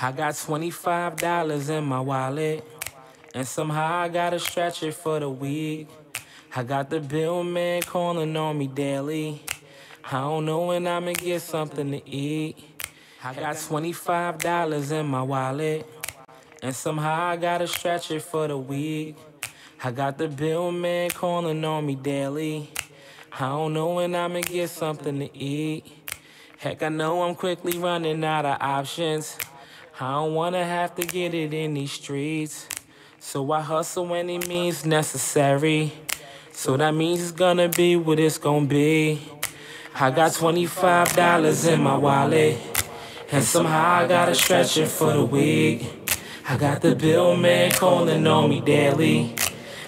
I got $25 in my wallet, and somehow I gotta stretch it for the week. I got the bill man calling on me daily. I don't know when I'ma get something to eat. I got $25 in my wallet, and somehow I gotta stretch it for the week. I got the bill man calling on me daily. I don't know when I'ma get something to eat. Heck, I know I'm quickly running out of options. I don't wanna have to get it in these streets. So I hustle any means necessary. So that means it's gonna be what it's gonna be. I got $25 in my wallet, and somehow I gotta stretch it for the week. I got the bill man calling on me daily.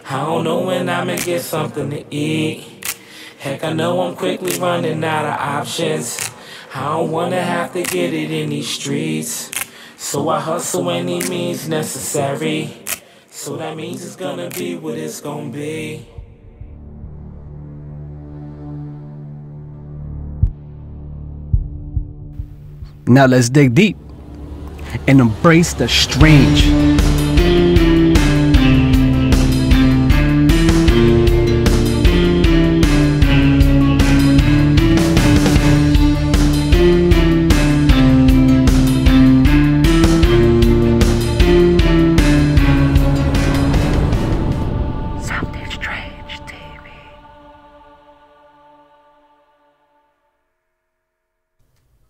I don't know when I'ma get something to eat. Heck, I know I'm quickly running out of options. I don't wanna have to get it in these streets. So I hustle any means necessary. So that means it's gonna be what it's gonna be. Now let's dig deep and embrace the strange.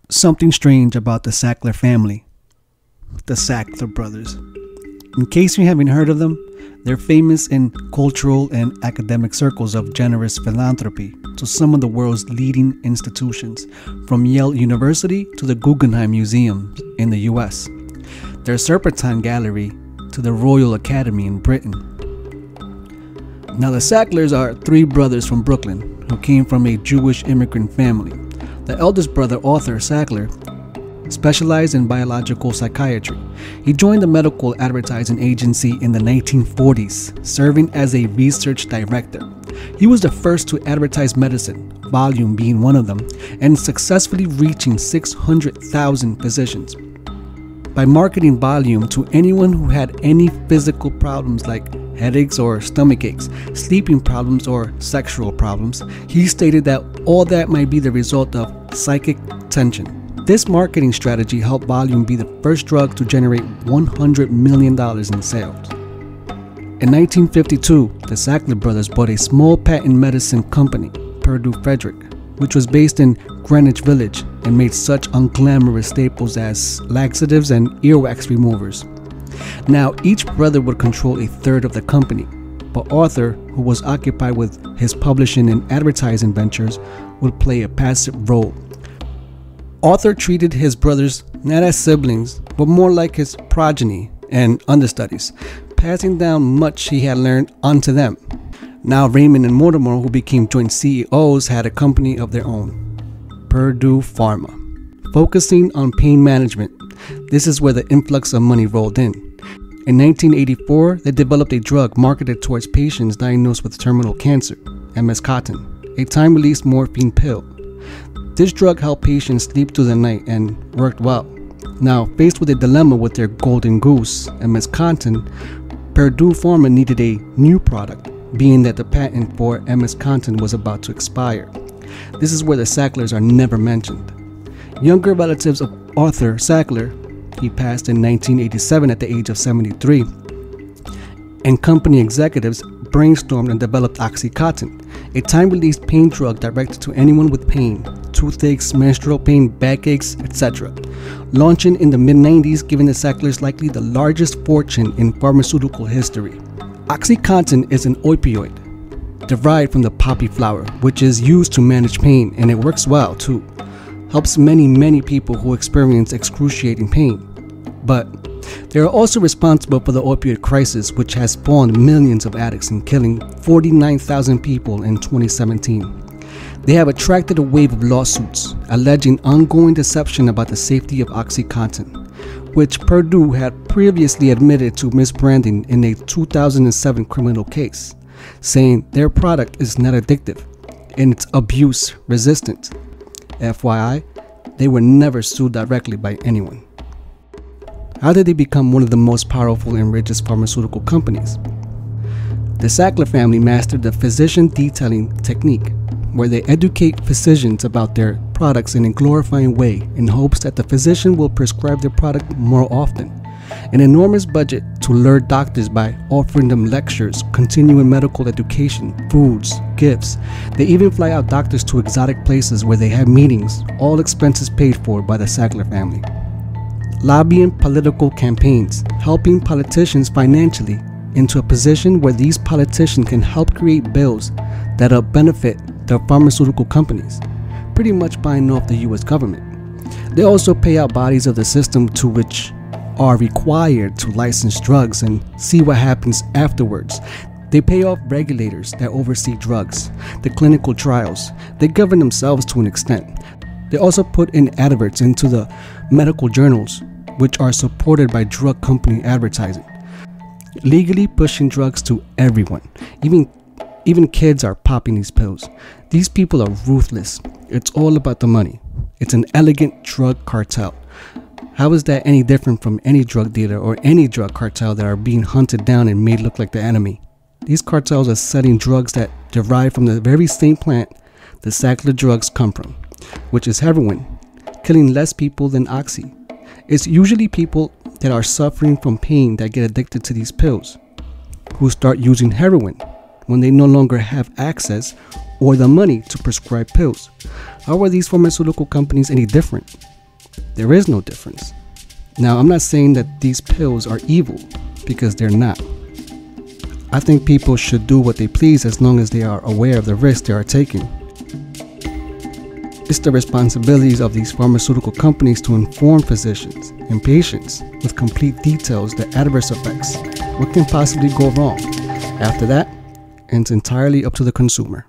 Something strange about the Sackler family, the Sackler brothers. In case you haven't heard of them, they're famous in cultural and academic circles of generous philanthropy to some of the world's leading institutions, from Yale University to the Guggenheim Museum in the US, their Serpentine Gallery to the Royal Academy in Britain. Now the Sacklers are three brothers from Brooklyn who came from a Jewish immigrant family. The eldest brother, Arthur Sackler, specialized in biological psychiatry. He joined the medical advertising agency in the 1940s, serving as a research director. He was the first to advertise medicine, Valium being one of them, and successfully reaching 600,000 physicians. By marketing Valium to anyone who had any physical problems like headaches or stomach aches, sleeping problems or sexual problems, he stated that all that might be the result of psychic tension. This marketing strategy helped Valium be the first drug to generate $100 million in sales. In 1952, the Sackler brothers bought a small patent medicine company, Purdue Frederick, which was based in Greenwich Village and made such unglamorous staples as laxatives and earwax removers. Now, each brother would control a third of the company, but Arthur, who was occupied with his publishing and advertising ventures, would play a passive role. Arthur treated his brothers not as siblings, but more like his progeny and understudies, passing down much he had learned onto them. Now Raymond and Mortimer, who became joint CEOs, had a company of their own, Purdue Pharma, focusing on pain management. This is where the influx of money rolled in. In 1984, they developed a drug marketed towards patients diagnosed with terminal cancer, OxyContin, a time-release morphine pill. This drug helped patients sleep through the night and worked well. Now, faced with a dilemma with their golden goose, OxyContin, Purdue Pharma needed a new product, being that the patent for OxyContin was about to expire. This is where the Sacklers are never mentioned. Younger relatives of Arthur Sackler, he passed in 1987 at the age of 73, and company executives brainstormed and developed OxyContin, a time-release pain drug directed to anyone with pain, toothaches, menstrual pain, backaches, etc. Launching in the mid-90s, giving the Sacklers likely the largest fortune in pharmaceutical history. OxyContin is an opioid derived from the poppy flower, which is used to manage pain, and it works well too. Helps many people who experience excruciating pain. But they are also responsible for the opioid crisis, which has spawned millions of addicts and killing 49,000 people in 2017. They have attracted a wave of lawsuits alleging ongoing deception about the safety of OxyContin, which Purdue had previously admitted to misbranding in a 2007 criminal case, saying their product is not addictive and it's abuse resistant. FYI, they were never sued directly by anyone. How did they become one of the most powerful and richest pharmaceutical companies? The Sackler family mastered the physician detailing technique, where they educate physicians about their products in a glorifying way in hopes that the physician will prescribe their product more often. An enormous budget to lure doctors by offering them lectures, continuing medical education, foods, gifts. They even fly out doctors to exotic places where they have meetings, all expenses paid for by the Sackler family. Lobbying political campaigns, helping politicians financially into a position where these politicians can help create bills that'll benefit the pharmaceutical companies, pretty much buying off the US government. They also pay out bodies of the system to which are required to license drugs and see what happens afterwards. They pay off regulators that oversee drugs, the clinical trials. They govern themselves to an extent. They also put in adverts into the medical journals, which are supported by drug company advertising, legally pushing drugs to everyone. Even kids are popping these pills. These people are ruthless. It's all about the money. It's an elegant drug cartel. How is that any different from any drug dealer or any drug cartel that are being hunted down and made look like the enemy? These cartels are selling drugs that derive from the very same plant the Sackler drugs come from, which is heroin, killing less people than Oxy. It's usually people that are suffering from pain that get addicted to these pills, who start using heroin when they no longer have access or the money to prescribe pills. How are these pharmaceutical companies any different? There is no difference. Now, I'm not saying that these pills are evil, because they're not. I think people should do what they please as long as they are aware of the risk they are taking. It's the responsibilities of these pharmaceutical companies to inform physicians and patients with complete details the adverse effects. What can possibly go wrong? After that, it's entirely up to the consumer.